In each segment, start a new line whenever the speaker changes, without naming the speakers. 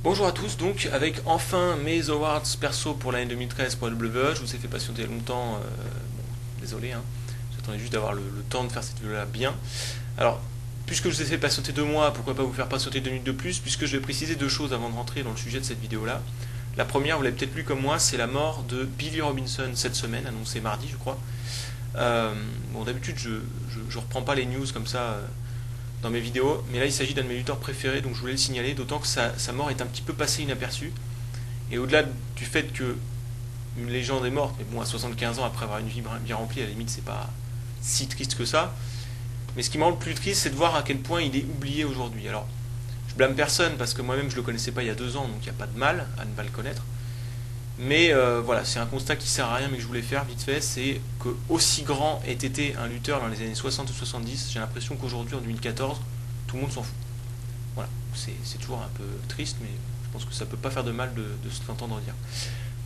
Bonjour à tous, donc avec enfin mes awards perso pour l'année 2013 pour la WWE. Je vous ai fait patienter longtemps, désolé, hein. J'attendais juste d'avoir le temps de faire cette vidéo là bien. Alors, puisque je vous ai fait patienter 2 mois, pourquoi pas vous faire patienter 2 minutes de plus, puisque je vais préciser 2 choses avant de rentrer dans le sujet de cette vidéo là. La première, vous l'avez peut-être lu comme moi, c'est la mort de Billy Robinson cette semaine, annoncée mardi je crois. Bon, d'habitude je reprends pas les news comme ça dans mes vidéos, mais là il s'agit d'un de mes lutteurs préférés, donc je voulais le signaler, d'autant que sa mort est un petit peu passée inaperçue. Et au-delà du fait que une légende est morte, mais bon, à 75 ans, après avoir une vie bien remplie, à la limite c'est pas si triste que ça. Mais ce qui me rend le plus triste, c'est de voir à quel point il est oublié aujourd'hui. Alors, je blâme personne, parce que moi-même je le connaissais pas il y a 2 ans, donc il n'y a pas de mal à ne pas le connaître. Mais voilà, c'est un constat qui sert à rien, mais que je voulais faire vite fait, c'est que aussi grand ait été un lutteur dans les années 60 ou 70, j'ai l'impression qu'aujourd'hui, en 2014, tout le monde s'en fout. Voilà, c'est toujours un peu triste, mais je pense que ça peut pas faire de mal de se l'entendre dire.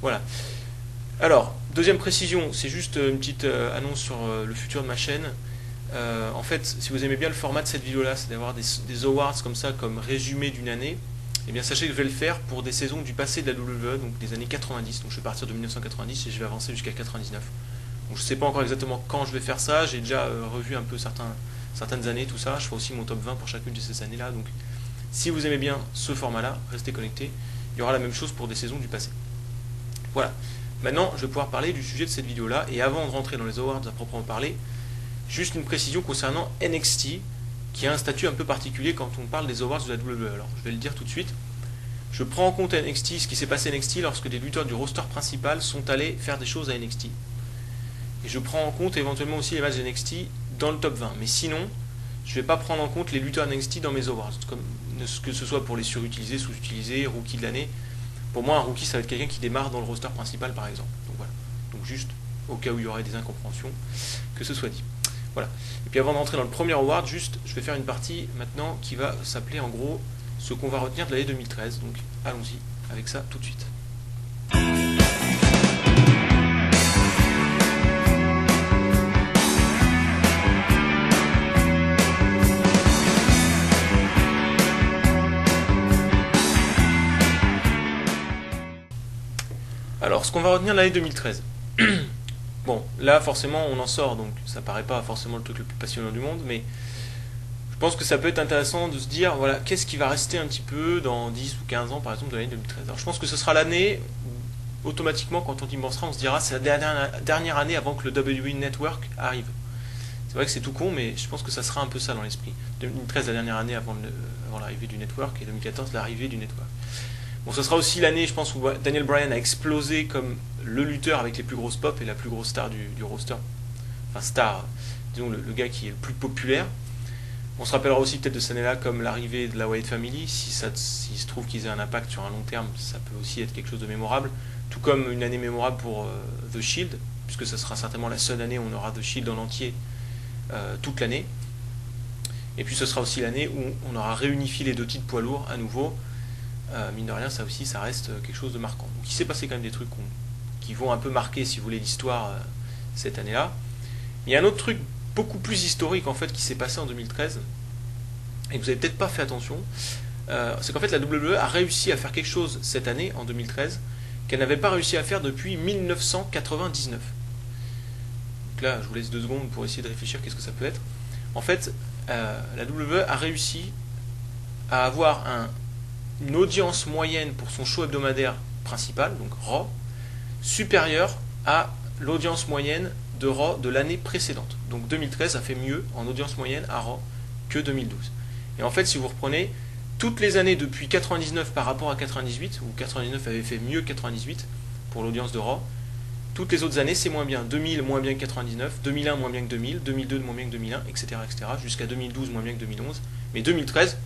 Voilà. Alors, deuxième précision, c'est juste une petite annonce sur le futur de ma chaîne. En fait, si vous aimez bien le format de cette vidéo-là, c'est d'avoir des awards comme ça, comme résumé d'une année, eh bien sachez que je vais le faire pour des saisons du passé de la WWE, donc des années 90, donc je vais partir de 1990 et je vais avancer jusqu'à 99. Donc je ne sais pas encore exactement quand je vais faire ça, j'ai déjà revu un peu certaines années, tout ça, je ferai aussi mon top 20 pour chacune de ces années-là, donc si vous aimez bien ce format-là, restez connectés, il y aura la même chose pour des saisons du passé. Voilà, maintenant je vais pouvoir parler du sujet de cette vidéo-là, et avant de rentrer dans les awards à proprement parler, juste une précision concernant NXT, qui a un statut un peu particulier quand on parle des awards de la WWE. Alors, je vais le dire tout de suite. Je prends en compte NXT, ce qui s'est passé à NXT lorsque des lutteurs du roster principal sont allés faire des choses à NXT. Et je prends en compte éventuellement aussi les matchs de NXT dans le top 20. Mais sinon, je ne vais pas prendre en compte les lutteurs NXT dans mes awards, que ce soit pour les surutilisés, sous-utilisés, rookie de l'année. Pour moi, un rookie, ça va être quelqu'un qui démarre dans le roster principal, par exemple. Donc voilà. Donc juste, au cas où il y aurait des incompréhensions, que ce soit dit. Voilà. Et puis avant de rentrer dans le premier award, juste, je vais faire une partie maintenant qui va s'appeler en gros ce qu'on va retenir de l'année 2013. Donc allons-y avec ça tout de suite. Alors, ce qu'on va retenir de l'année 2013. Bon, là forcément on en sort, donc ça paraît pas forcément le truc le plus passionnant du monde, mais je pense que ça peut être intéressant de se dire, voilà, qu'est-ce qui va rester un petit peu dans 10 ou 15 ans par exemple de l'année 2013. Alors je pense que ce sera l'année où automatiquement quand on y pensera on se dira c'est la dernière année avant que le WWE Network arrive. C'est vrai que c'est tout con, mais je pense que ça sera un peu ça dans l'esprit. 2013 la dernière année avant l'arrivée du Network, et 2014 l'arrivée du Network. Bon, ce sera aussi l'année, je pense, où Daniel Bryan a explosé comme le lutteur avec les plus grosses pop et la plus grosse star du roster. Enfin, star, disons le gars qui est le plus populaire. On se rappellera aussi peut-être de cette année-là comme l'arrivée de la Wyatt Family. S'il se trouve qu'ils aient un impact sur un long terme, ça peut aussi être quelque chose de mémorable. Tout comme une année mémorable pour The Shield, puisque ce sera certainement la seule année où on aura The Shield en entier toute l'année. Et puis ce sera aussi l'année où on aura réunifié les deux titres poids lourds à nouveau. Mine de rien, ça aussi, ça reste quelque chose de marquant. Donc il s'est passé quand même des trucs qui vont un peu marquer, si vous voulez, l'histoire cette année-là. Il y a un autre truc beaucoup plus historique, en fait, qui s'est passé en 2013, et que vous n'avez peut-être pas fait attention, c'est qu'en fait, la WWE a réussi à faire quelque chose cette année, en 2013, qu'elle n'avait pas réussi à faire depuis 1999. Donc là, je vous laisse 2 secondes pour essayer de réfléchir qu'est-ce que ça peut être. En fait, la WWE a réussi à avoir une audience moyenne pour son show hebdomadaire principal, donc Raw, supérieure à l'audience moyenne de Raw de l'année précédente. Donc 2013 a fait mieux en audience moyenne à Raw que 2012. Et en fait, si vous reprenez toutes les années depuis 99 par rapport à 98, où 99 avait fait mieux que 98 pour l'audience de Raw, toutes les autres années c'est moins bien. 2000 moins bien que 99, 2001 moins bien que 2000, 2002 moins bien que 2001, etc. jusqu'à 2012 moins bien que 2011. Mais 2013,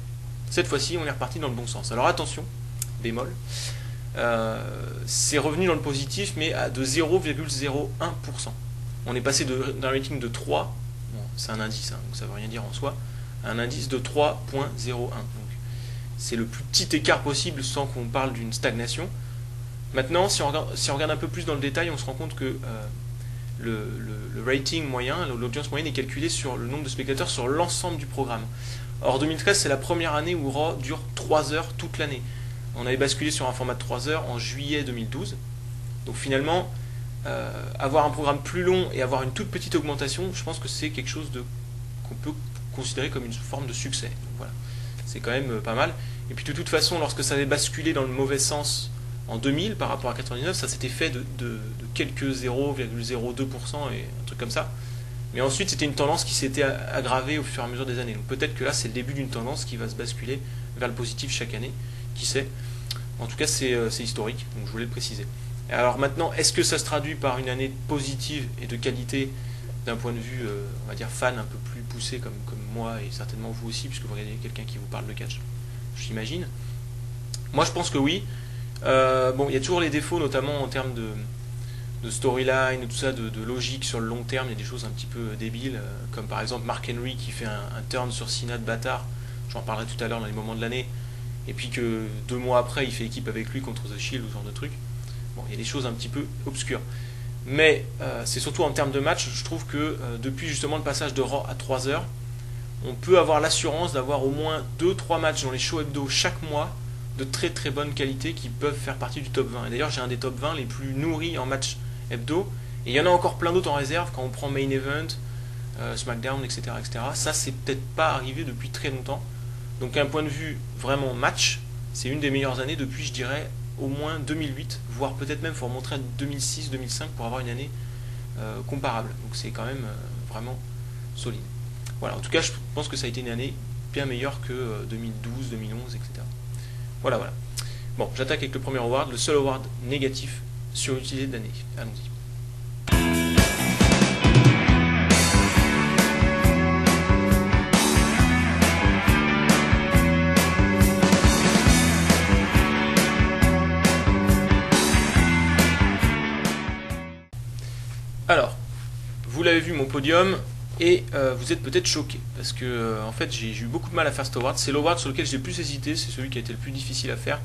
cette fois-ci, on est reparti dans le bon sens. Alors attention, bémol, c'est revenu dans le positif, mais de 0,01%. On est passé d'un rating de 3, bon, c'est un indice, hein, donc ça ne veut rien dire en soi, à un indice de 3,01. Donc c'est le plus petit écart possible sans qu'on parle d'une stagnation. Maintenant, si on regarde un peu plus dans le détail, on se rend compte que le rating moyen, l'audience moyenne est calculée sur le nombre de spectateurs sur l'ensemble du programme. Or 2013 c'est la première année où Raw dure 3 heures toute l'année. On avait basculé sur un format de 3 heures en juillet 2012. Donc finalement, avoir un programme plus long et avoir une toute petite augmentation, je pense que c'est quelque chose qu'on peut considérer comme une forme de succès. Donc voilà, c'est quand même pas mal. Et puis de toute façon, lorsque ça avait basculé dans le mauvais sens en 2000 par rapport à 99, ça s'était fait de quelques 0,02% et un truc comme ça. Mais ensuite, c'était une tendance qui s'était aggravée au fur et à mesure des années. Donc peut-être que là, c'est le début d'une tendance qui va se basculer vers le positif chaque année. Qui sait? En tout cas, c'est historique, donc je voulais le préciser. Alors maintenant, est-ce que ça se traduit par une année positive et de qualité d'un point de vue, on va dire, fan un peu plus poussé comme moi et certainement vous aussi, puisque vous regardez quelqu'un qui vous parle de catch, j'imagine. Moi, je pense que oui. Bon, il y a toujours les défauts, notamment en termes de storyline et tout ça, de logique sur le long terme. Il y a des choses un petit peu débiles, comme par exemple Mark Henry qui fait un turn sur Cena de bâtard. J'en parlerai tout à l'heure dans les moments de l'année. Et puis que 2 mois après, il fait équipe avec lui contre The Shield ou ce genre de truc. Bon, il y a des choses un petit peu obscures. Mais c'est surtout en termes de match, je trouve que depuis justement le passage de Raw à 3 heures, on peut avoir l'assurance d'avoir au moins 2-3 matchs dans les shows hebdo chaque mois de très très bonne qualité qui peuvent faire partie du top 20. Et d'ailleurs, j'ai un des top 20 les plus nourris en match hebdo. Et il y en a encore plein d'autres en réserve quand on prend Main Event, SmackDown, etc., etc. Ça, c'est peut-être pas arrivé depuis très longtemps. Donc, d'un point de vue vraiment match, c'est une des meilleures années depuis, je dirais, au moins 2008, voire peut-être même, il faut remonter à 2006-2005 pour avoir une année comparable. Donc c'est quand même vraiment solide. Voilà, en tout cas, je pense que ça a été une année bien meilleure que 2012, 2011, etc. Voilà, voilà. Bon, j'attaque avec le premier award, le seul award négatif surutilisé de l'année. Allons-y. Alors, vous l'avez vu mon podium et vous êtes peut-être choqué parce que en fait j'ai eu beaucoup de mal à faire cet award. C'est l'award sur lequel j'ai le plus hésité, c'est celui qui a été le plus difficile à faire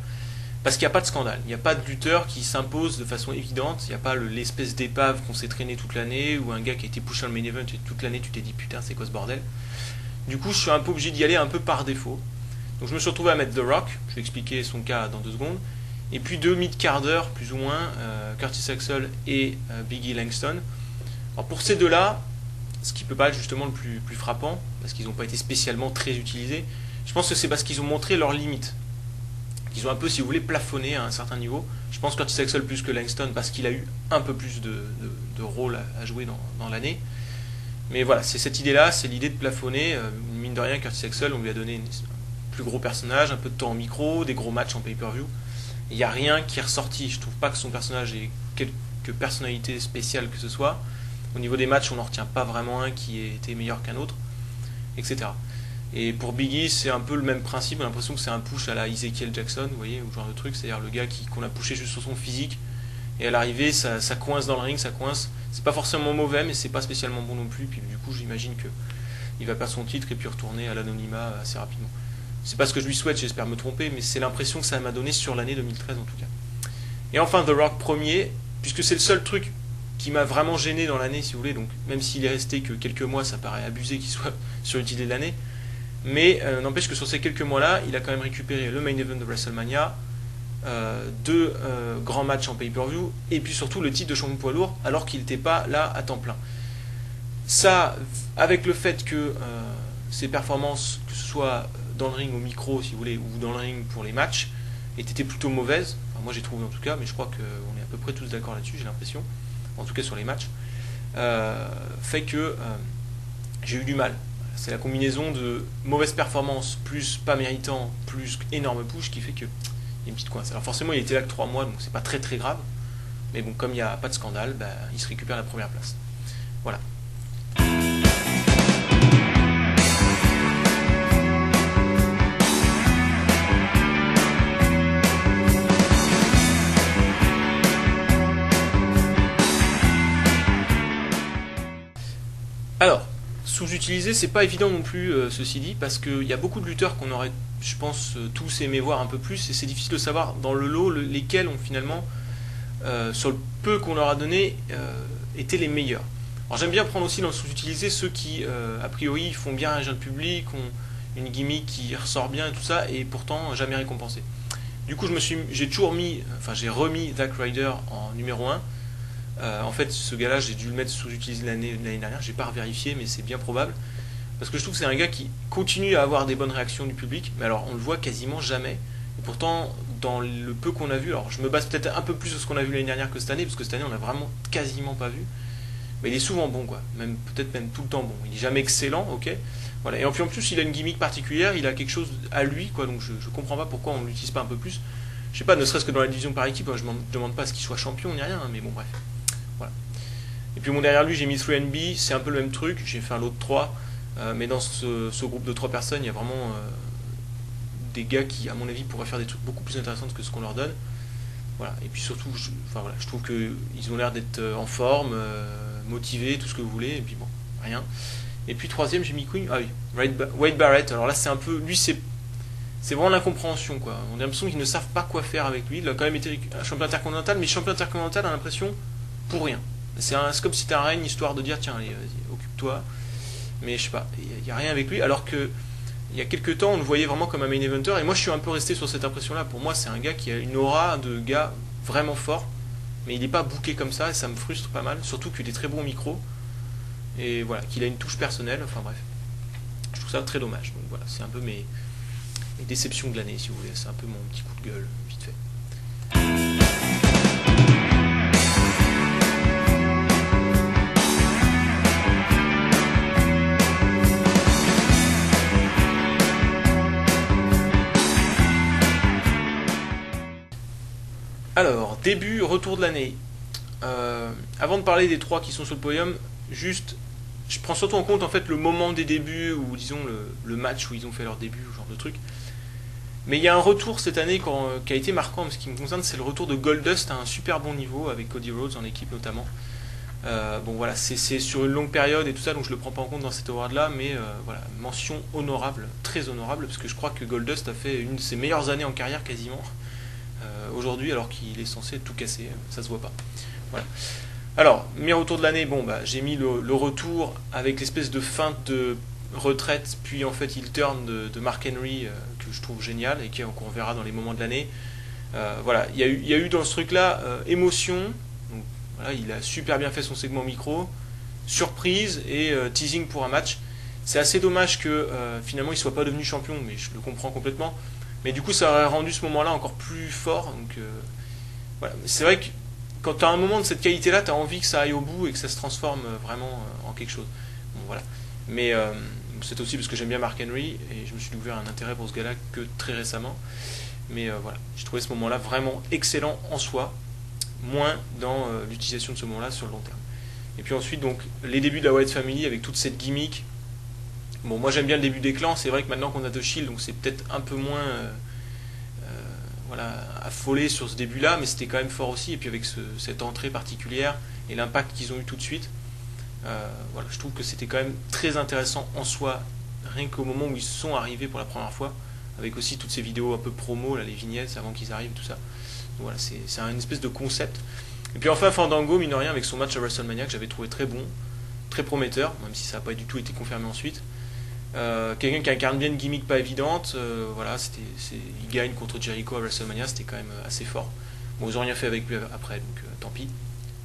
parce qu'il n'y a pas de scandale, il n'y a pas de lutteur qui s'impose de façon évidente, il n'y a pas l'espèce d'épave qu'on s'est traîné toute l'année ou un gars qui a été poussé dans le main event et toute l'année tu t'es dit putain c'est quoi ce bordel. Du coup je suis un peu obligé d'y aller un peu par défaut. Donc je me suis retrouvé à mettre The Rock, je vais expliquer son cas dans 2 secondes. Et puis 2 mid-carders, plus ou moins, Curtis Axel et Biggie Langston. Alors pour ces deux-là, ce qui peut pas être justement le plus frappant, parce qu'ils n'ont pas été spécialement très utilisés, je pense que c'est parce qu'ils ont montré leurs limites. Ils ont un peu, si vous voulez, plafonné à un certain niveau. Je pense Curtis Axel plus que Langston, parce qu'il a eu un peu plus de rôle à jouer dans l'année. Mais voilà, c'est cette idée-là, c'est l'idée de plafonner. Mine de rien, Curtis Axel, on lui a donné un plus gros personnage, un peu de temps en micro, des gros matchs en pay-per-view. Il n'y a rien qui est ressorti. Je trouve pas que son personnage ait quelque personnalité spéciale que ce soit. Au niveau des matchs, on n'en retient pas vraiment un qui ait été meilleur qu'un autre, etc. Et pour Biggie, c'est un peu le même principe. On a l'impression que c'est un push à la Ezekiel Jackson, vous voyez, ou genre de truc. C'est-à-dire le gars qu'on a pushé juste sur son physique. Et à l'arrivée, ça coince dans le ring, ça coince. C'est pas forcément mauvais, mais c'est pas spécialement bon non plus. Puis du coup, j'imagine qu'il va perdre son titre et puis retourner à l'anonymat assez rapidement. C'est pas ce que je lui souhaite, j'espère me tromper, mais c'est l'impression que ça m'a donné sur l'année 2013 en tout cas. Et enfin The Rock premier, puisque c'est le seul truc qui m'a vraiment gêné dans l'année si vous voulez, donc même s'il est resté que quelques mois, ça paraît abusé qu'il soit surutilisé de l'année, mais n'empêche que sur ces quelques mois-là, il a quand même récupéré le main event de WrestleMania, 2 grands matchs en pay-per-view, et puis surtout le titre de champion poids lourd, alors qu'il n'était pas là à temps plein. Ça, avec le fait que ses performances, que ce soit dans le ring au micro si vous voulez, ou dans le ring pour les matchs, étaient plutôt mauvaises, enfin, moi j'ai trouvé en tout cas, mais je crois qu'on est à peu près tous d'accord là-dessus, j'ai l'impression, en tout cas sur les matchs, fait que j'ai eu du mal. C'est la combinaison de mauvaise performance plus pas méritant plus énorme push qui fait que il y a une petite coince. Alors forcément il était là que 3 mois, donc c'est pas très très grave, mais bon, comme il n'y a pas de scandale, bah, il se récupère la première place. Voilà. Alors, sous-utiliser, c'est pas évident non plus, ceci dit, parce qu'il y a beaucoup de lutteurs qu'on aurait, je pense, tous aimé voir un peu plus, et c'est difficile de savoir dans le lot lesquels ont finalement, sur le peu qu'on leur a donné, été les meilleurs. Alors j'aime bien prendre aussi dans le sous-utilisé ceux qui, a priori, font bien réagir le public, ont une gimmick qui ressort bien et tout ça, et pourtant jamais récompensé. Du coup, j'ai toujours j'ai remis Zack Ryder en numéro 1. En fait, ce gars-là, j'ai dû le mettre sous-utilisé l'année dernière. J'ai pas revérifié, mais c'est bien probable. Parce que je trouve que c'est un gars qui continue à avoir des bonnes réactions du public, mais alors on le voit quasiment jamais. Et pourtant, dans le peu qu'on a vu, alors je me base peut-être un peu plus sur ce qu'on a vu l'année dernière que cette année, parce que cette année on a vraiment quasiment pas vu. Mais il est souvent bon, quoi. Peut-être même tout le temps bon. Il est jamais excellent, ok. Voilà. Et en plus, il a une gimmick particulière, il a quelque chose à lui, quoi. Donc je comprends pas pourquoi on l'utilise pas un peu plus. Je sais pas, ne serait-ce que dans la division par équipe, je ne demande pas à ce qu'il soit champion ni rien, hein, mais bon, bref. Voilà. Et puis derrière lui, j'ai mis 3NB, c'est un peu le même truc. J'ai fait un lot de 3. Mais dans ce groupe de 3 personnes, il y a vraiment des gars qui, à mon avis, pourraient faire des trucs beaucoup plus intéressants que ce qu'on leur donne. Voilà. Et puis surtout, je trouve qu'ils ont l'air d'être en forme, motivés, tout ce que vous voulez. Et puis bon, rien. Et puis troisième, j'ai mis Queen. Ah oui, Wade Barrett. Alors là, c'est un peu. Lui, c'est vraiment l'incompréhension, quoi. On a l'impression qu'ils ne savent pas quoi faire avec lui. Il a quand même été un champion intercontinental, mais champion intercontinental, on a l'impression pour rien. C'est comme si c'était un règne, histoire de dire tiens, allez, vas-y, occupe-toi. Mais je sais pas, il n'y a rien avec lui, alors que il y a quelques temps on le voyait vraiment comme un main eventer, et moi je suis un peu resté sur cette impression là. Pour moi c'est un gars qui a une aura de gars vraiment fort, mais il n'est pas booké comme ça, et ça me frustre pas mal, surtout qu'il est très bon au micro, et voilà, qu'il a une touche personnelle, enfin bref. Je trouve ça très dommage, donc voilà, c'est un peu mes déceptions de l'année si vous voulez, c'est un peu mon petit coup de gueule, vite fait. Alors, début, retour de l'année. Avant de parler des 3 qui sont sur le podium, juste, je prends surtout en compte en fait le moment des débuts, ou disons le match où ils ont fait leur début, ce genre de truc. Mais il y a un retour cette année qui a été marquant, en ce qui me concerne, c'est le retour de Goldust à un super bon niveau, avec Cody Rhodes en équipe notamment. Bon voilà, c'est sur une longue période et tout ça, donc je le prends pas en compte dans cet award là, mais voilà, mention honorable, très honorable, parce que je crois que Goldust a fait une de ses meilleures années en carrière quasiment. Aujourd'hui, alors qu'il est censé tout casser, ça se voit pas. Voilà. Alors, mes retours de l'année, bon, j'ai mis le retour avec l'espèce de feinte de retraite, puis en fait il turn de Mark Henry, que je trouve génial et qu'on verra dans les moments de l'année. Voilà, il y a eu dans ce truc-là émotion. Donc, voilà, il a super bien fait son segment micro, surprise et teasing pour un match. C'est assez dommage que finalement il soit pas devenu champion, mais je le comprends complètement. Mais du coup, ça aurait rendu ce moment-là encore plus fort. Donc, voilà. C'est vrai que quand tu as un moment de cette qualité-là, tu as envie que ça aille au bout et que ça se transforme vraiment en quelque chose. Bon, voilà. Mais c'est aussi parce que j'aime bien Mark Henry et je me suis ouvert un intérêt pour ce gars-là que très récemment. Mais voilà, j'ai trouvé ce moment-là vraiment excellent en soi, moins dans l'utilisation de ce moment-là sur le long terme. Et puis ensuite, donc, les débuts de la Wyatt Family avec toute cette gimmick. Bon, moi j'aime bien le début des clans, c'est vrai que maintenant qu'on a The Shield, donc c'est peut-être un peu moins voilà, affolé sur ce début-là, mais c'était quand même fort aussi, et puis avec cette entrée particulière et l'impact qu'ils ont eu tout de suite, voilà, je trouve que c'était quand même très intéressant en soi, rien qu'au moment où ils sont arrivés pour la première fois, avec aussi toutes ces vidéos un peu promo, là, les vignettes avant qu'ils arrivent, tout ça. Donc voilà, c'est une espèce de concept. Et puis enfin Fandango, mine de rien, avec son match à WrestleMania, que j'avais trouvé très bon, très prometteur, même si ça n'a pas du tout été confirmé ensuite. Quelqu'un qui incarne bien une gimmick pas évidente, voilà, il gagne contre Jericho à WrestleMania, c'était quand même assez fort. Bon, ils n'ont rien fait avec lui après, donc tant pis.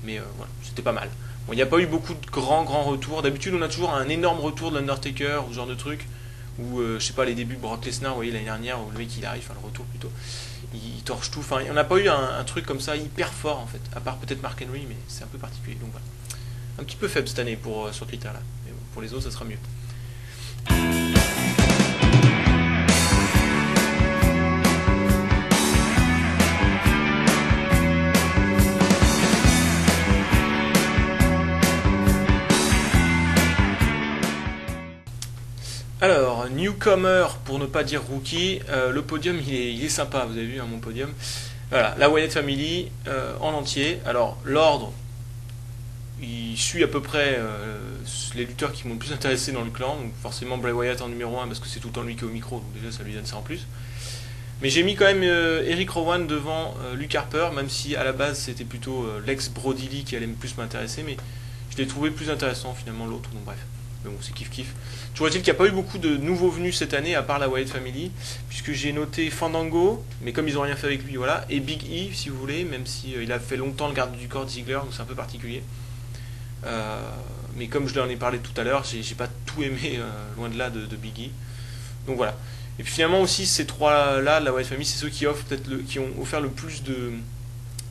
Mais voilà, c'était pas mal. Bon, il n'y a pas eu beaucoup de grands retours. D'habitude, on a toujours un énorme retour de l'Undertaker ou ce genre de truc. Ou je sais pas, les débuts de Brock Lesnar, vous voyez, l'année dernière, où le mec il arrive, enfin le retour plutôt, il torche tout. Enfin, on n'a pas eu un truc comme ça hyper fort en fait, à part peut-être Mark Henry, mais c'est un peu particulier. Donc voilà. Un petit peu faible cette année sur Twitter là. Mais bon, pour les autres, ça sera mieux. Alors, newcomer, pour ne pas dire rookie, le podium il est sympa, vous avez vu mon podium. Voilà, la Wyatt Family en entier. Alors, l'ordre, il suit à peu près les lutteurs qui m'ont le plus intéressé dans le clan. Donc forcément Bray Wyatt en numéro 1 parce que c'est tout le temps lui qui est au micro, donc déjà ça lui donne ça en plus. Mais j'ai mis quand même Eric Rowan devant Luke Harper, même si à la base c'était plutôt l'ex Brody Lee qui allait plus m'intéresser, mais je l'ai trouvé plus intéressant finalement l'autre, donc bref. mais bon, c'est kiff-kiff. Toujours est-il qu'il n'y a pas eu beaucoup de nouveaux venus cette année, à part la Wyatt Family, puisque j'ai noté Fandango, mais comme ils n'ont rien fait avec lui, voilà, et Big E, si vous voulez, même si il a fait longtemps le garde du corps de Ziggler, donc c'est un peu particulier. Mais comme je l'en ai parlé tout à l'heure, j'ai pas tout aimé, loin de là, de Big E. Donc voilà. Et puis finalement aussi, ces trois-là, la Wyatt Family, c'est ceux qui offrent qui ont offert le plus de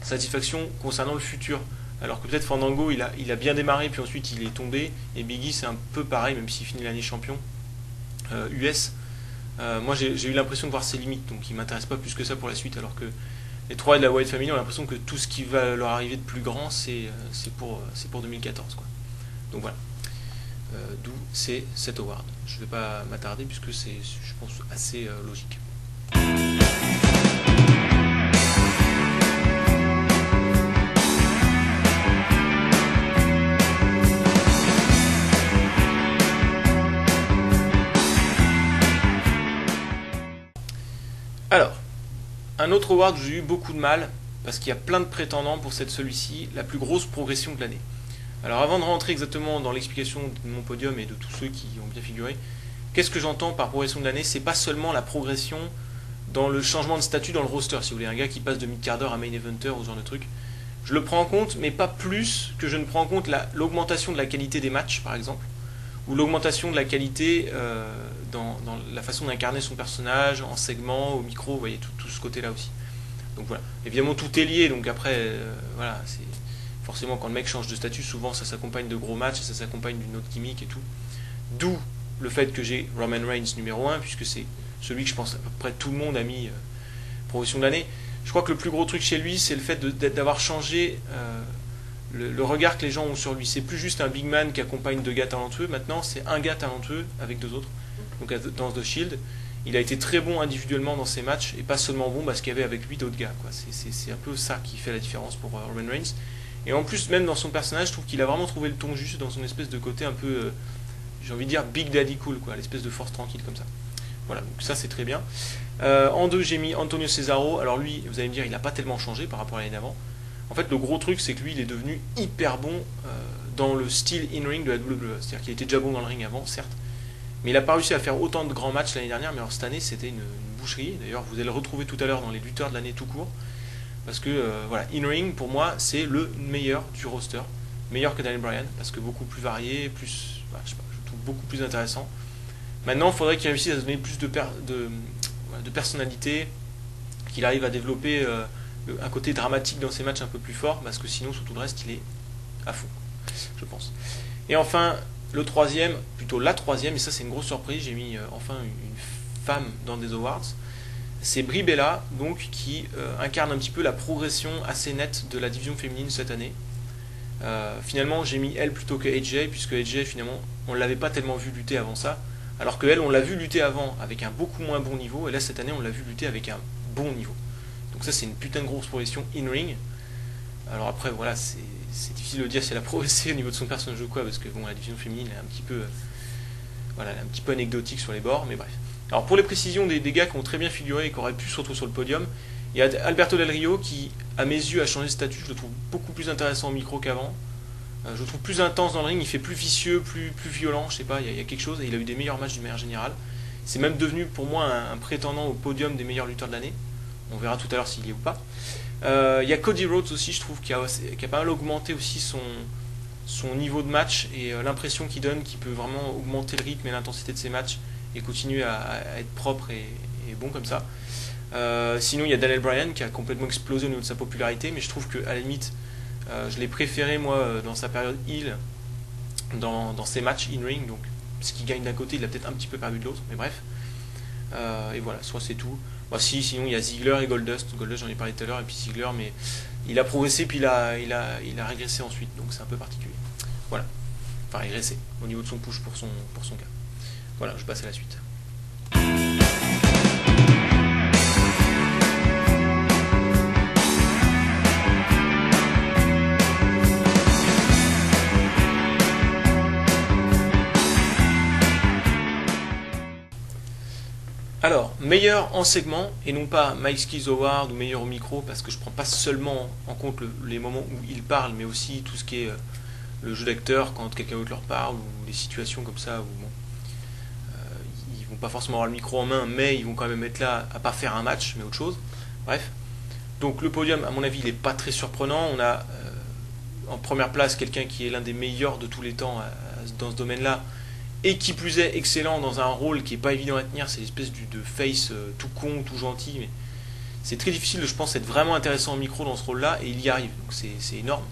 satisfaction concernant le futur. Alors que peut-être Fandango, il a bien démarré, puis ensuite il est tombé. Et Big E, c'est un peu pareil, même s'il finit l'année champion US. Moi, j'ai eu l'impression de voir ses limites, donc il m'intéresse pas plus que ça pour la suite. Alors que les trois de la Wyatt Family ont l'impression que tout ce qui va leur arriver de plus grand, c'est pour 2014, quoi. Donc voilà. D'où c'est cet award. Je ne vais pas m'attarder puisque c'est, je pense, assez logique. Alors, un autre award où j'ai eu beaucoup de mal, parce qu'il y a plein de prétendants pour celui-ci, la plus grosse progression de l'année. Alors avant de rentrer exactement dans l'explication de mon podium et de tous ceux qui ont bien figuré, qu'est-ce que j'entends par progression de l'année? C'est pas seulement la progression dans le changement de statut dans le roster, si vous voulez, un gars qui passe de mid-carder à main eventer ou ce genre de truc. Je le prends en compte, mais pas plus que je ne prends en compte l'augmentation de la qualité des matchs, par exemple, ou l'augmentation de la qualité dans la façon d'incarner son personnage, en segment, au micro, vous voyez, tout ce côté-là aussi. Donc voilà. Évidemment, tout est lié, donc après, voilà, c'est... Forcément, quand le mec change de statut, souvent ça s'accompagne de gros matchs, ça s'accompagne d'une autre gimmick et tout. D'où le fait que j'ai Roman Reigns numéro 1, puisque c'est celui que je pense à peu près tout le monde a mis progression de l'année. Je crois que le plus gros truc chez lui, c'est le fait d'avoir changé le regard que les gens ont sur lui. C'est plus juste un big man qui accompagne deux gars talentueux, maintenant c'est un gars talentueux avec deux autres. Donc dans The Shield, il a été très bon individuellement dans ses matchs, et pas seulement bon parce qu'il y avait avec lui d'autres gars, quoi. C'est un peu ça qui fait la différence pour Roman Reigns. Et en plus, même dans son personnage, je trouve qu'il a vraiment trouvé le ton juste dans son espèce de côté un peu, j'ai envie de dire, Big Daddy Cool, quoi, l'espèce de force tranquille comme ça. Voilà, donc ça c'est très bien. En 2, j'ai mis Antonio Cesaro. Alors lui, vous allez me dire, il n'a pas tellement changé par rapport à l'année d'avant. En fait, le gros truc, c'est que lui, il est devenu hyper bon dans le style in-ring de la WWE. C'est-à-dire qu'il était déjà bon dans le ring avant, certes, mais il n'a pas réussi à faire autant de grands matchs l'année dernière. Mais alors cette année, c'était une boucherie. D'ailleurs, vous allez le retrouver tout à l'heure dans les lutteurs de l'année tout court. Parce que voilà, in-ring pour moi c'est le meilleur du roster, meilleur que Daniel Bryan, parce que beaucoup plus varié, plus, bah, je sais pas, je trouve beaucoup plus intéressant. Maintenant, il faudrait qu'il réussisse à donner plus de personnalité, qu'il arrive à développer un côté dramatique dans ses matchs un peu plus fort, parce que sinon, sur tout le reste, il est à fond, je pense. Et enfin, le troisième, plutôt la troisième, et ça c'est une grosse surprise, j'ai mis enfin une femme dans des awards. C'est Brie Bella, donc, qui incarne un petit peu la progression assez nette de la division féminine cette année. Finalement, j'ai mis elle plutôt que AJ, puisque AJ, finalement, on ne l'avait pas tellement vu lutter avant ça, alors que elle, on l'a vu lutter avant avec un beaucoup moins bon niveau, et là, cette année, on l'a vu lutter avec un bon niveau. Donc ça, c'est une putain de grosse progression in-ring. Alors après, voilà, c'est difficile de dire si elle a progressé au niveau de son personnage ou quoi, parce que bon, la division féminine est un petit peu, voilà, elle est un petit peu anecdotique sur les bords, mais bref. Alors pour les précisions des gars qui ont très bien figuré et qui auraient pu se retrouver sur le podium, il y a Alberto Del Rio qui, à mes yeux, a changé de statut. Je le trouve beaucoup plus intéressant au micro qu'avant. Je le trouve plus intense dans le ring, il fait plus vicieux, plus violent, je sais pas, il y a quelque chose, et il a eu des meilleurs matchs d'une manière générale. C'est même devenu pour moi un prétendant au podium des meilleurs lutteurs de l'année. On verra tout à l'heure s'il y est ou pas. Il y a Cody Rhodes aussi, je trouve, qui a pas mal augmenté aussi son niveau de match et l'impression qu'il donne qu'il peut vraiment augmenter le rythme et l'intensité de ses matchs et continuer à être propre et bon comme ça. Sinon, il y a Daniel Bryan qui a complètement explosé au niveau de sa popularité, mais je trouve qu'à la limite, je l'ai préféré, moi, dans sa période heel, dans ses matchs in-ring. Donc, ce qu'il gagne d'un côté, il a peut-être un petit peu perdu de l'autre, mais bref. Et voilà, soit c'est tout. Bah, sinon, il y a Ziggler et Goldust. Goldust, j'en ai parlé tout à l'heure, et puis Ziggler, mais il a progressé, puis il a régressé ensuite, donc c'est un peu particulier. Voilà. Enfin, régressé au niveau de son push pour son cas. Voilà, je passe à la suite. Alors, meilleur en segment, et non pas Mike Skills Award ou meilleur au micro, parce que je prends pas seulement en compte les moments où il parle, mais aussi tout ce qui est le jeu d'acteur quand quelqu'un d'autre leur parle, ou des situations comme ça où bon, ils vont pas forcément avoir le micro en main, mais ils vont quand même être là à pas faire un match, mais autre chose. Bref. Donc le podium, à mon avis, il n'est pas très surprenant. On a en première place quelqu'un qui est l'un des meilleurs de tous les temps dans ce domaine-là, et qui plus est excellent dans un rôle qui est pas évident à tenir. C'est l'espèce de face tout con, tout gentil, mais c'est très difficile, je pense, d'être vraiment intéressant au micro dans ce rôle-là, et il y arrive. Donc c'est énorme.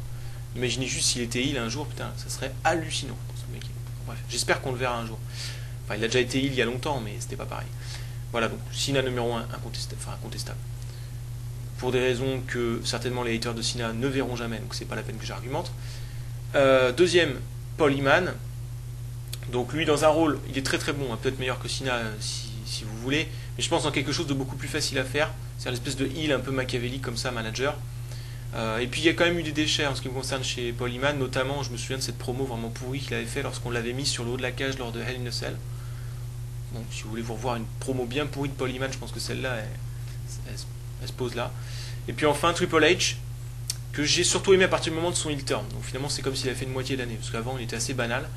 Imaginez juste s'il était heel un jour, putain, ça serait hallucinant. Ce mec. Bref, j'espère qu'on le verra un jour. Enfin, il a déjà été heel il y a longtemps, mais c'était pas pareil. Voilà, donc Cena numéro 1, incontestable. Pour des raisons que certainement les haters de Cena ne verront jamais, donc c'est pas la peine que j'argumente. Deuxième, Paul Heyman. Donc lui dans un rôle, il est très très bon, hein, peut-être meilleur que Cena si vous voulez, mais je pense dans quelque chose de beaucoup plus facile à faire, c'est une espèce de heel un peu machiavélique comme ça, manager. Et puis il y a quand même eu des déchets en ce qui me concerne chez Paul Heyman, notamment je me souviens de cette promo vraiment pourrie qu'il avait fait lorsqu'on l'avait mis sur le haut de la cage lors de Hell in a Cell. Bon, si vous voulez vous revoir une promo bien pourrie de Paul Heyman, je pense que celle-là elle se pose là. Et puis enfin Triple H, que j'ai surtout aimé à partir du moment de son heel turn. Donc finalement c'est comme s'il avait fait une moitié d'année, parce qu'avant il était assez banal.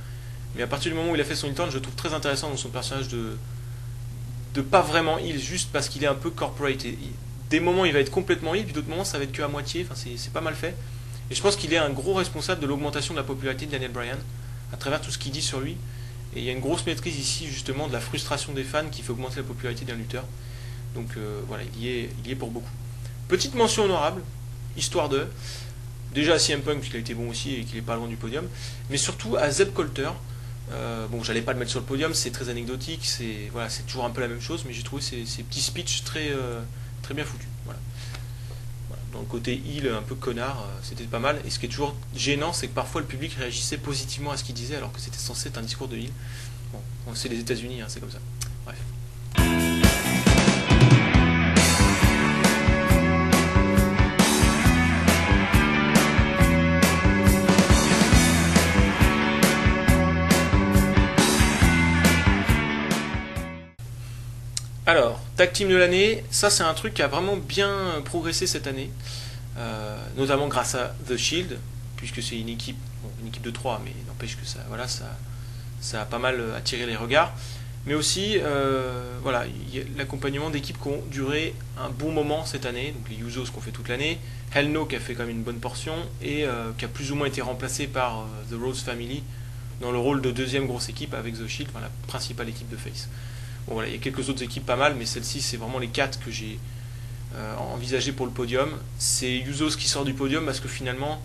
Mais à partir du moment où il a fait son heel turn, je le trouve très intéressant dans son personnage de pas vraiment heel, juste parce qu'il est un peu corporate. Et des moments il va être complètement heel, puis d'autres moments ça va être que à moitié, enfin c'est pas mal fait. Et je pense qu'il est un gros responsable de l'augmentation de la popularité de Daniel Bryan, à travers tout ce qu'il dit sur lui. Et il y a une grosse maîtrise ici justement de la frustration des fans qui fait augmenter la popularité d'un lutteur. Donc voilà, il y est pour beaucoup. Petite mention honorable, histoire de, déjà à CM Punk, puisqu'il a été bon aussi et qu'il n'est pas loin du podium, mais surtout à Zeb Colter. Bon, j'allais pas le mettre sur le podium, c'est très anecdotique, c'est voilà, c'est toujours un peu la même chose, mais j'ai trouvé ces petits speeches très bien foutus. Voilà. Voilà. Dans le côté heel, un peu connard, c'était pas mal. Et ce qui est toujours gênant, c'est que parfois le public réagissait positivement à ce qu'il disait, alors que c'était censé être un discours de heel. Bon, c'est les États-Unis, hein, c'est comme ça. Bref. Alors, tag team de l'année, ça c'est un truc qui a vraiment bien progressé cette année, notamment grâce à The Shield, puisque c'est une équipe de 3, mais n'empêche que ça a pas mal attiré les regards. Mais aussi, voilà, l'accompagnement d'équipes qui ont duré un bon moment cette année, donc les Usos qu'on fait toute l'année, Hell No qui a fait quand même une bonne portion, et qui a plus ou moins été remplacé par The Rhodes Family dans le rôle de deuxième grosse équipe avec The Shield, enfin, la principale équipe de face. Bon, voilà, il y a quelques autres équipes pas mal, mais celle-ci, c'est vraiment les 4 que j'ai envisagé pour le podium. C'est Usos qui sort du podium parce que finalement,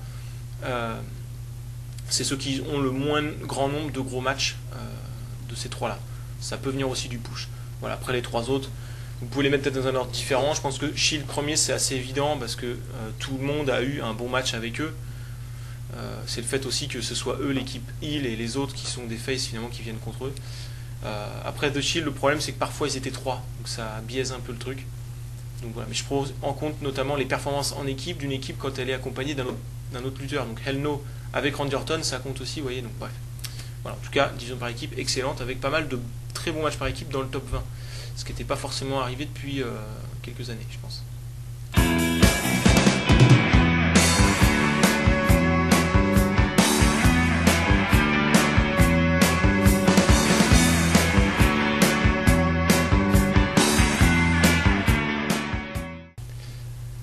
c'est ceux qui ont le moins grand nombre de gros matchs de ces 3-là. Ça peut venir aussi du push. Voilà, après les 3 autres, vous pouvez les mettre peut-être dans un ordre différent. Je pense que Shield premier, c'est assez évident parce que tout le monde a eu un bon match avec eux. C'est le fait aussi que ce soit eux l'équipe heel et les autres qui sont des faces finalement qui viennent contre eux. Après The Shield, le problème c'est que parfois ils étaient 3, donc ça biaise un peu le truc. Donc voilà, mais je prends en compte notamment les performances en équipe d'une équipe quand elle est accompagnée d'un autre lutteur. Donc Hell No avec Randy Orton, ça compte aussi, vous voyez. Donc bref, voilà, en tout cas division par équipe excellente avec pas mal de très bons matchs par équipe dans le top 20, ce qui n'était pas forcément arrivé depuis quelques années, je pense.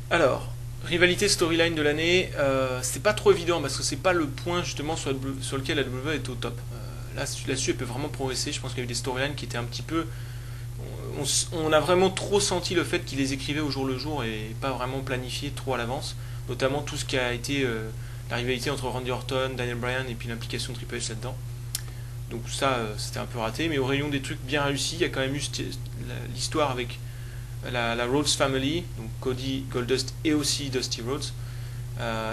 Alors, rivalité storyline de l'année, c'est pas trop évident parce que c'est pas le point justement sur lequel la WWE est au top. Là-dessus, elle peut vraiment progresser. Je pense qu'il y a eu des storylines qui étaient un petit peu. On a vraiment trop senti le fait qu'ils les écrivaient au jour le jour et pas vraiment planifié trop à l'avance. Notamment tout ce qui a été la rivalité entre Randy Orton, Daniel Bryan et puis l'implication de Triple H là-dedans. Donc ça, c'était un peu raté. Mais au rayon des trucs bien réussis, il y a quand même eu l'histoire avec la Rhodes Family, donc Cody, Goldust et aussi Dusty Rhodes,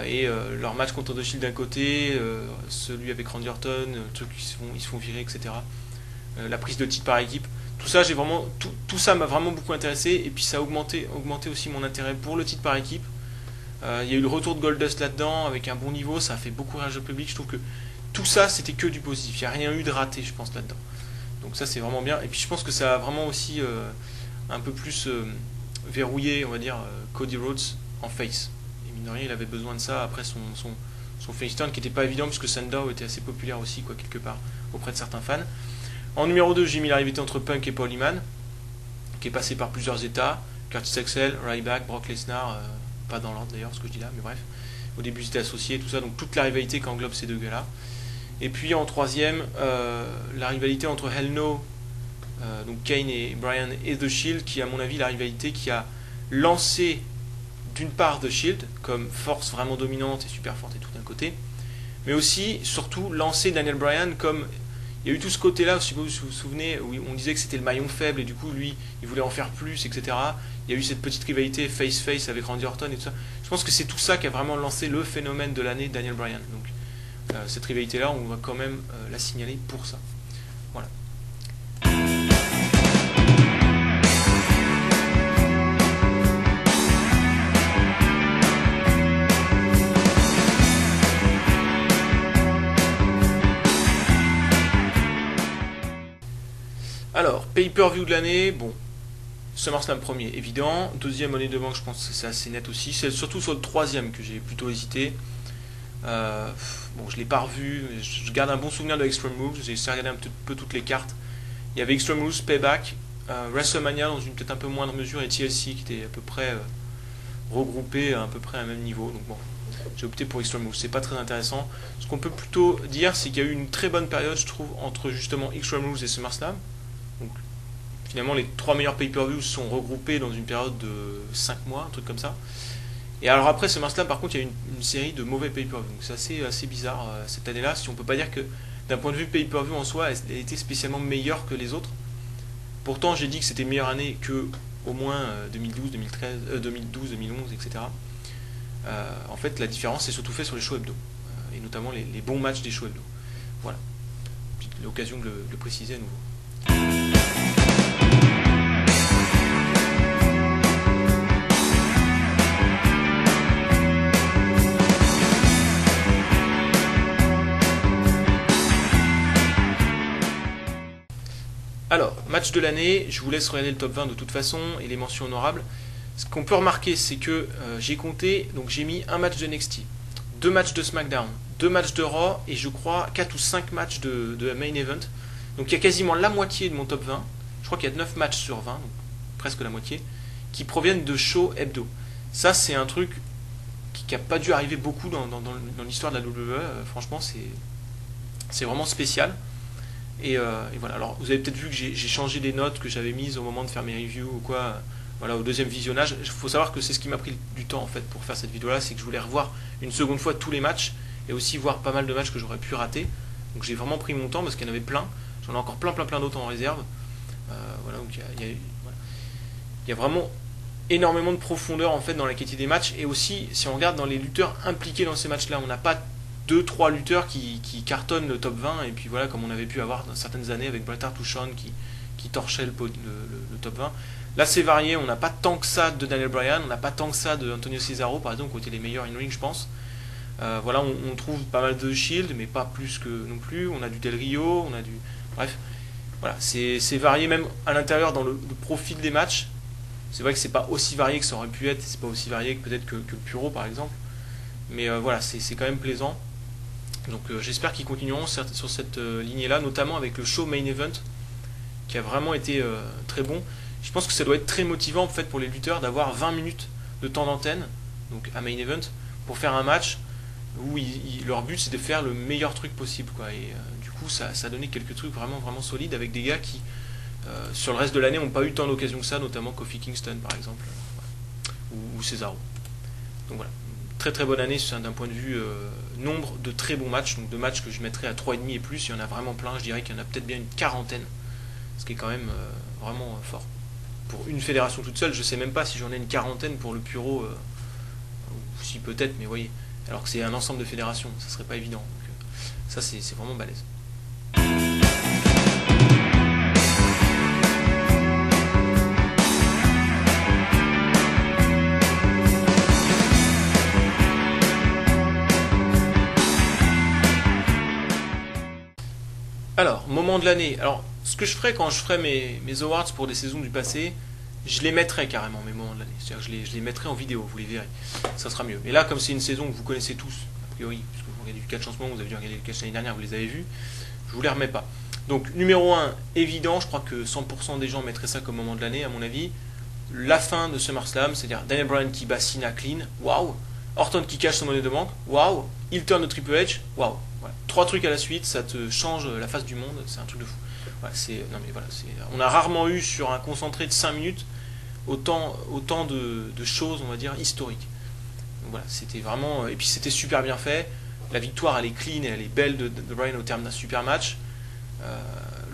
et leur match contre The Shield d'un côté, celui avec Randy Orton, le truc ils se font virer, etc. La prise de titre par équipe, tout ça, tout ça m'a vraiment beaucoup intéressé, et puis ça a augmenté aussi mon intérêt pour le titre par équipe. Il y a eu le retour de Goldust là-dedans avec un bon niveau, ça a fait beaucoup réagir le public. Je trouve que tout ça c'était que du positif, il n'y a rien eu de raté, je pense, là-dedans. Donc ça c'est vraiment bien, et puis je pense que ça a vraiment aussi un peu plus verrouillé, on va dire, Cody Rhodes en face. Et mine de rien, il avait besoin de ça après son face turn qui n'était pas évident puisque Sandow était assez populaire aussi, quoi, quelque part, auprès de certains fans. En numéro 2, j'ai mis la rivalité entre Punk et Paul Heyman, qui est passé par plusieurs états. Curtis Axel, Ryback, Brock Lesnar, pas dans l'ordre d'ailleurs ce que je dis là, mais bref. Au début ils étaient associés, tout ça, donc toute la rivalité qui englobe ces deux gars-là. Et puis en troisième, la rivalité entre Hell No, donc Kane et Bryan et The Shield, qui à mon avis la rivalité qui a lancé d'une part The Shield comme force vraiment dominante et super forte et tout d'un côté, mais aussi, surtout, lancé Daniel Bryan comme... Il y a eu tout ce côté-là, si vous vous souvenez, où on disait que c'était le maillon faible et du coup, lui, il voulait en faire plus, etc. Il y a eu cette petite rivalité face-face avec Randy Orton et tout ça. Je pense que c'est tout ça qui a vraiment lancé le phénomène de l'année Daniel Bryan. Donc, cette rivalité-là, on va quand même la signaler pour ça. Voilà. Alors, pay-per-view de l'année, bon, SummerSlam premier, évident. Deuxième, Money in the Bank, je pense que c'est assez net aussi. C'est surtout sur le troisième que j'ai plutôt hésité. Bon, je l'ai pas revu, je garde un bon souvenir de Extreme Rules, j'ai essayé de regarder un peu toutes les cartes. Il y avait Extreme Rules, Payback, WrestleMania dans une peut-être un peu moindre mesure et TLC qui était à peu près regroupé à peu près à un même niveau. Donc bon, j'ai opté pour Extreme Rules, c'est pas très intéressant. Ce qu'on peut plutôt dire, c'est qu'il y a eu une très bonne période, je trouve, entre justement Extreme Rules et SummerSlam. Donc finalement les trois meilleurs pay-per-views sont regroupés dans une période de 5 mois, un truc comme ça. Et alors après SummerSlam par contre il y a une série de mauvais pay-per-view, donc c'est assez bizarre cette année-là, si on peut pas dire que d'un point de vue pay-per-view en soi elle était spécialement meilleure que les autres. Pourtant j'ai dit que c'était une meilleure année que au moins 2012, 2013, 2012, 2011, etc. En fait la différence c'est surtout fait sur les shows hebdo, et notamment les bons matchs des shows hebdo. Voilà, l'occasion de le préciser à nouveau. Alors, match de l'année, je vous laisse regarder le top 20 de toute façon et les mentions honorables. Ce qu'on peut remarquer, c'est que j'ai compté, donc j'ai mis un match de NXT, 2 matchs de SmackDown, 2 matchs de Raw et je crois 4 ou 5 matchs de Main Event. Donc il y a quasiment la moitié de mon top 20, je crois qu'il y a 9 matchs sur 20, donc presque la moitié, qui proviennent de shows hebdo. Ça c'est un truc qui n'a pas dû arriver beaucoup dans l'histoire de la WWE, franchement c'est vraiment spécial. Et voilà, alors vous avez peut-être vu que j'ai changé des notes que j'avais mises au moment de faire mes reviews ou quoi, voilà, au deuxième visionnage. Il faut savoir que c'est ce qui m'a pris du temps en fait pour faire cette vidéo là, c'est que je voulais revoir une seconde fois tous les matchs et aussi voir pas mal de matchs que j'aurais pu rater. Donc j'ai vraiment pris mon temps parce qu'il y en avait plein, j'en ai encore plein d'autres en réserve. Voilà, donc il y a vraiment énormément de profondeur en fait dans la qualité des matchs, et aussi si on regarde dans les lutteurs impliqués dans ces matchs là, on n'a pas 2-3 lutteurs qui cartonnent le top 20, et puis voilà, comme on avait pu avoir dans certaines années avec Bret Hart ou Shawn qui torchait le top 20. Là c'est varié, on n'a pas tant que ça de Daniel Bryan, on n'a pas tant que ça de Antonio Cesaro par exemple, qui étaient les meilleurs in-ring je pense. Voilà, on trouve pas mal de Shield, mais pas plus que non plus, on a du Del Rio, on a du... Bref, voilà, c'est varié même à l'intérieur dans le profil des matchs. C'est vrai que c'est pas aussi varié que ça aurait pu être, c'est pas aussi varié que peut-être que le Puro par exemple, mais voilà, c'est quand même plaisant. Donc j'espère qu'ils continueront sur cette lignée-là, notamment avec le show Main Event, qui a vraiment été très bon. Je pense que ça doit être très motivant en fait pour les lutteurs d'avoir 20 minutes de temps d'antenne, donc à Main Event, pour faire un match où leur but c'est de faire le meilleur truc possible, quoi. Et du coup ça a donné quelques trucs vraiment solides avec des gars qui sur le reste de l'année n'ont pas eu tant d'occasions que ça, notamment Kofi Kingston par exemple, ou Cesaro. Donc voilà, très bonne année d'un point de vue nombre de très bons matchs, donc de matchs que je mettrais à 3,5 et plus. Il y en a vraiment plein, je dirais qu'il y en a peut-être bien une quarantaine, ce qui est quand même vraiment fort. Pour une fédération toute seule, je sais même pas si j'en ai une quarantaine pour le Puro, ou si peut-être, mais vous voyez, alors que c'est un ensemble de fédérations, ça serait pas évident. Donc, ça c'est vraiment balèze. Alors, moment de l'année. Alors, ce que je ferais quand je ferais mes awards pour des saisons du passé, je les mettrais carrément, mes moments de l'année. C'est-à-dire que je les mettrais en vidéo, vous les verrez. Ça sera mieux. Mais là, comme c'est une saison que vous connaissez tous, a priori, puisque regardez du catch en ce moment, vous avez dû regarder le catch l'année dernière, vous les avez vus. Je vous les remets pas. Donc numéro 1, évident, je crois que 100% des gens mettraient ça comme moment de l'année, à mon avis. La fin de SummerSlam, c'est-à-dire Daniel Bryan qui bat Cena clean, waouh. Orton qui cache son monnaie de banque, waouh. Heel turn de Triple H, waouh. Voilà. 3 trucs à la suite, ça te change la face du monde, c'est un truc de fou. Voilà, non mais voilà, on a rarement eu sur un concentré de 5 minutes autant de choses, on va dire, historiques. Donc voilà, c'était vraiment. Et puis c'était super bien fait. La victoire, elle est clean et elle est belle de Bryan au terme d'un super match.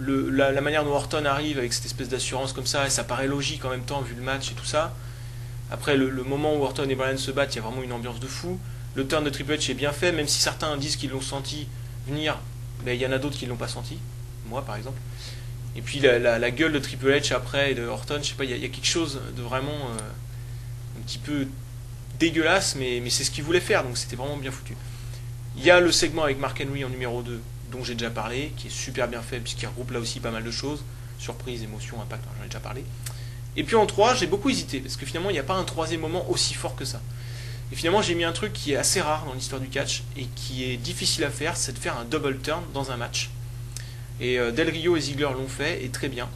La manière dont Orton arrive avec cette espèce d'assurance comme ça, et ça paraît logique en même temps vu le match et tout ça. Après le moment où Orton et Bryan se battent, il y a vraiment une ambiance de fou. Le turn de Triple H est bien fait, même si certains disent qu'ils l'ont senti venir, mais il y en a d'autres qui ne l'ont pas senti. Moi par exemple. Et puis la gueule de Triple H après et de Orton, je sais pas, il y a quelque chose de vraiment un petit peu dégueulasse, mais c'est ce qu'il voulait faire, donc c'était vraiment bien foutu. Il y a le segment avec Mark Henry en numéro 2, dont j'ai déjà parlé, qui est super bien fait, puisqu'il regroupe là aussi pas mal de choses. Surprise, émotion, impact, j'en ai déjà parlé. Et puis en 3, j'ai beaucoup hésité, parce que finalement, il n'y a pas un troisième moment aussi fort que ça. Et finalement, j'ai mis un truc qui est assez rare dans l'histoire du catch, et qui est difficile à faire, c'est de faire un double turn dans un match. Et Del Rio et Ziggler l'ont fait, et très bien.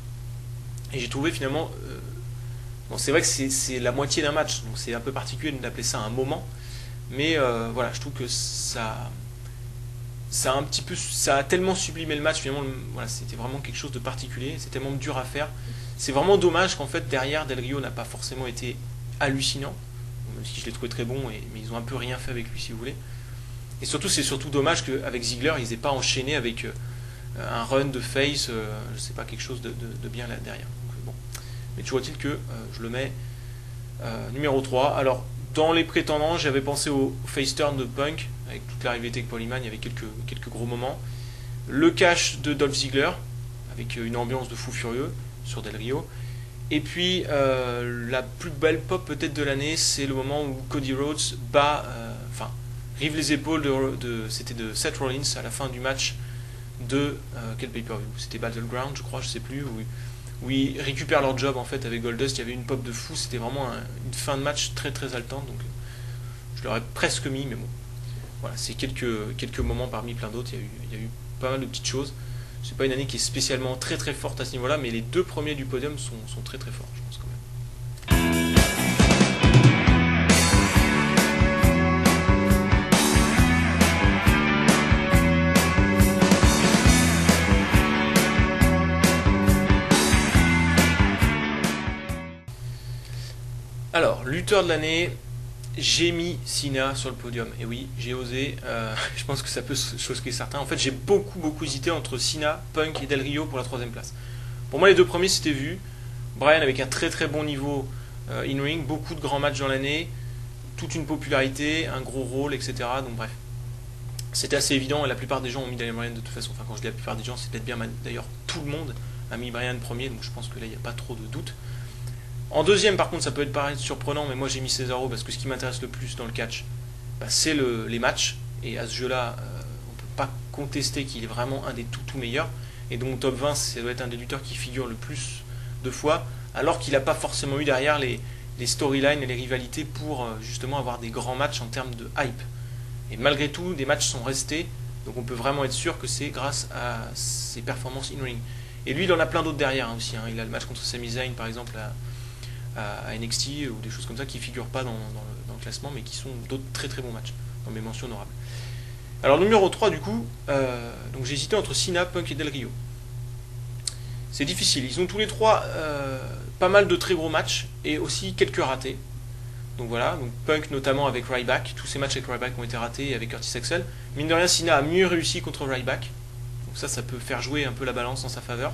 Et j'ai trouvé finalement... bon, c'est vrai que c'est la moitié d'un match, donc c'est un peu particulier d'appeler ça un moment. Mais voilà, je trouve que ça a tellement sublimé le match, finalement, voilà, c'était vraiment quelque chose de particulier, c'est tellement dur à faire. C'est vraiment dommage qu'en fait, derrière, Del Rio n'a pas forcément été hallucinant, même si je l'ai trouvé très bon, mais ils ont un peu rien fait avec lui, si vous voulez. Et surtout, c'est surtout dommage qu'avec Ziggler, ils n'aient pas enchaîné avec un run de face, je sais pas, quelque chose de bien là derrière. Donc, bon. Mais toujours est-il que je le mets numéro 3. Alors, dans les prétendants, j'avais pensé au face turn de Punk, avec toute la rivalité avec Paul Heyman, il y avait quelques gros moments. Le cash de Dolph Ziggler, avec une ambiance de fou furieux sur Del Rio. Et puis, la plus belle pop peut-être de l'année, c'est le moment où Cody Rhodes rive les épaules c'était de Seth Rollins à la fin du match de quel pay-per-view, c'était Battleground, je crois, je sais plus, où ils récupèrent leur job en fait avec Goldust. Il y avait une pop de fou, c'était vraiment une fin de match très très haletante, donc je l'aurais presque mis, mais bon, voilà, c'est quelques moments parmi plein d'autres. Il y a eu pas mal de petites choses. C'est pas une année qui est spécialement très très forte à ce niveau-là, mais les deux premiers du podium sont très très forts, je pense quand même. Alors, lutteur de l'année, j'ai mis Cena sur le podium. Et oui, j'ai osé. Je pense que ça peut choquer certains. En fait, j'ai beaucoup hésité entre Cena, Punk et Del Rio pour la 3ème place. Pour moi, les deux premiers, c'était vu. Bryan avec un très très bon niveau in-ring, beaucoup de grands matchs dans l'année, toute une popularité, un gros rôle, etc. Donc bref, c'était assez évident et la plupart des gens ont mis Daniel Bryan de toute façon. Enfin, quand je dis la plupart des gens, c'est peut-être bien d'ailleurs tout le monde a mis Bryan premier, donc je pense que là, il n'y a pas trop de doute. En deuxième, par contre, ça peut paraître surprenant, mais moi j'ai mis Cesaro parce que ce qui m'intéresse le plus dans le catch, c'est les matchs. Et à ce jeu-là, on ne peut pas contester qu'il est vraiment un des tout meilleurs. Et donc, top 20, ça doit être un des lutteurs qui figure le plus de fois, alors qu'il n'a pas forcément eu derrière les storylines et les rivalités pour justement avoir des grands matchs en termes de hype. Et malgré tout, des matchs sont restés, donc on peut vraiment être sûr que c'est grâce à ses performances in-ring. Et lui, il en a plein d'autres derrière aussi. Il a le match contre Sami Zayn, par exemple, à NXT ou des choses comme ça qui ne figurent pas dans le classement, mais qui sont d'autres très très bons matchs dans mes mentions honorables. Alors numéro 3 du coup, donc j'ai hésité entre Cena, Punk et Del Rio. C'est difficile, ils ont tous les trois pas mal de très gros matchs et aussi quelques ratés. Donc voilà, donc Punk notamment avec Ryback, tous ces matchs avec Ryback ont été ratés et avec Curtis Axel. Mine de rien, Cena a mieux réussi contre Ryback, donc ça peut faire jouer un peu la balance en sa faveur.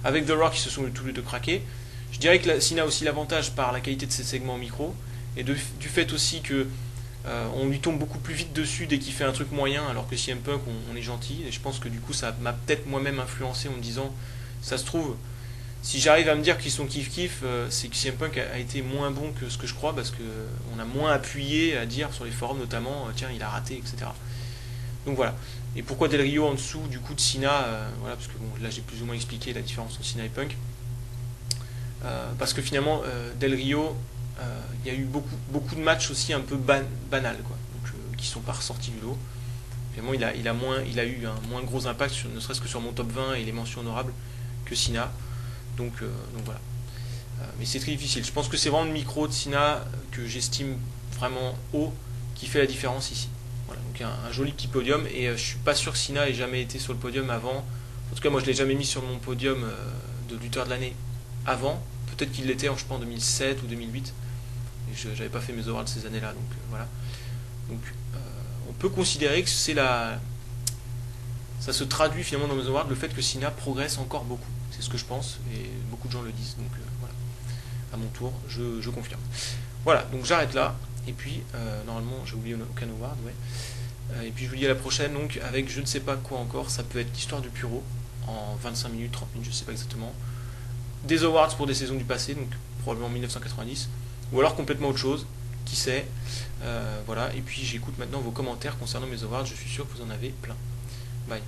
Avec The Rock, ils se sont tous les deux craqués. Je dirais que Cena a aussi l'avantage par la qualité de ses segments micro et du fait aussi que on lui tombe beaucoup plus vite dessus dès qu'il fait un truc moyen, alors que CM Punk on est gentil. Et je pense que du coup ça m'a peut-être moi-même influencé en me disant, ça se trouve, si j'arrive à me dire qu'ils sont kiff-kiff, c'est que CM Punk a été moins bon que ce que je crois, parce qu'on a moins appuyé à dire sur les forums notamment, tiens il a raté, etc. Donc voilà. Et pourquoi Del Rio en dessous du coup de Cena, voilà, parce que bon, là j'ai plus ou moins expliqué la différence entre Cena et Punk. Parce que finalement, Del Rio, il y a eu beaucoup de matchs aussi un peu banals, quoi, donc, qui sont pas ressortis du lot. Finalement, il a eu un moins gros impact, ne serait-ce que sur mon top 20 et les mentions honorables, que Sina. Donc voilà. Mais c'est très difficile. Je pense que c'est vraiment le micro de Sina que j'estime vraiment haut qui fait la différence ici. Voilà, donc un joli petit podium, et je suis pas sûr que Sina ait jamais été sur le podium avant. En tout cas, moi je l'ai jamais mis sur mon podium de lutteur de l'année avant. Peut-être qu'il l'était je pense en 2007 ou 2008. Et je n'avais pas fait mes awards ces années-là, donc voilà. Donc on peut considérer que ça se traduit finalement dans mes awards, le fait que Sina progresse encore beaucoup. C'est ce que je pense, et beaucoup de gens le disent. Donc voilà. À mon tour, je confirme. Voilà, donc j'arrête là. Et puis, normalement, j'ai oublié aucun award, ouais. Et puis je vous dis à la prochaine, donc avec je ne sais pas quoi encore. Ça peut être l'histoire du Puro en 25 minutes, 30 minutes, je ne sais pas exactement. Des awards pour des saisons du passé, donc probablement 1990. Ou alors complètement autre chose, qui sait. Voilà, et puis j'écoute maintenant vos commentaires concernant mes awards, je suis sûr que vous en avez plein. Bye.